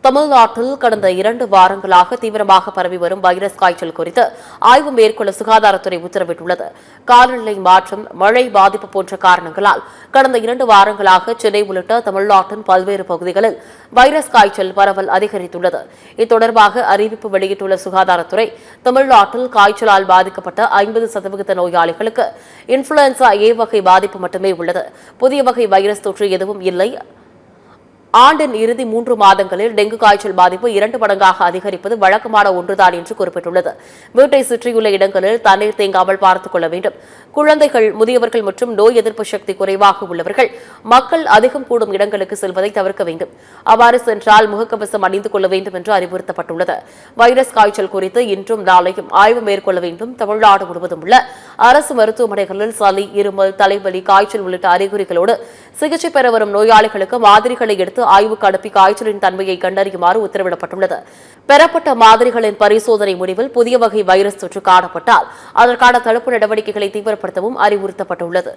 தமிழ்நாட்டில் கடந்த 2 வாரங்களாக தீவிரமாக பரவி வரும் வைரஸ் காய்ச்சல் குறித்து ஆய்வு மேற்கொள்ள சுகாதாரத்துறை உத்தரவிட்டுள்ளது. காலநிலை மாற்றம், மழை பாதிப்பு போன்ற காரணங்களால் கடந்த 2 வாரங்களாக சென்னை உள்ளிட்ட தமிழ்நாட்டின் பல்வேறு பகுதிகளில் வைரஸ் காய்ச்சல் பரவல் அதிகரித்துள்ளது. இது அறிவிப்பு வெளியிட்டுள்ள சுகாதாரத்துறை, தமிழ்நாட்டில் காய்ச்சலால் பாதிக்கப்பட்ட 50% நோயாளிகளுக்கு இன்ஃபுளுவன்சா ஏ வகை பாதிப்பு மட்டுமே உள்ளது. புதிய வகை வைரஸ் தொற்று எதுவும் இல்லை. ஆண்டின் இறுதி 3 மாதங்களில் டெங்கு காய்ச்சல் பாதிப்பு 2 மடங்காக அதிகரிப்பது வழக்கமான ஒன்றுதான் என்று குறிப்பிட்டுள்ளது. வீட்டை சுற்றியுள்ள இடங்களில் தண்ணீர் தேங்காமல் பார்த்துக் கொள்ள வேண்டும். குழந்தைகள், முதியவர்கள் மற்றும் நோய் எதிர்ப்பு சக்தி குறைவாக உள்ளவர்கள் மக்கள் அதிகம் கூடும் இடங்களுக்கு செல்வதை தவிர்க்க வேண்டும். அவ்வாறு சென்றால் முகக்கவசம் அணிந்து கொள்ள வேண்டும் என்று அறிவுறுத்தப்பட்டுள்ளது. வைரஸ் காய்ச்சல் குறித்து இன்றும் நாளையும் ஆய்வு மேற்கொள்ள வேண்டும். தமிழ்நாடு முழுவதும் உள்ள அரசு மருத்துவமனைகளில் சளி, இருமல், தலைவலி, காய்ச்சல் உள்ளிட்ட அறிகுறிகளோடு சிகிச்சை பெற வரும் நோயாளிகளுக்கு மாதிரிகளை எடுத்து ஆய்வுக்கு அனுப்பி காய்ச்சலின் தன்மையை கண்டறியுமாறு உத்தரவிடப்பட்டுள்ளது. பெறப்பட்ட மாதிரிகளின் பரிசோதனை முடிவில் புதிய வகை வைரஸ் தொற்று காணப்பட்டால் அதற்கான தடுப்பு நடவடிக்கைகளை தீவிரப்படுத்தவும் அறிவுறுத்தப்பட்டுள்ளது.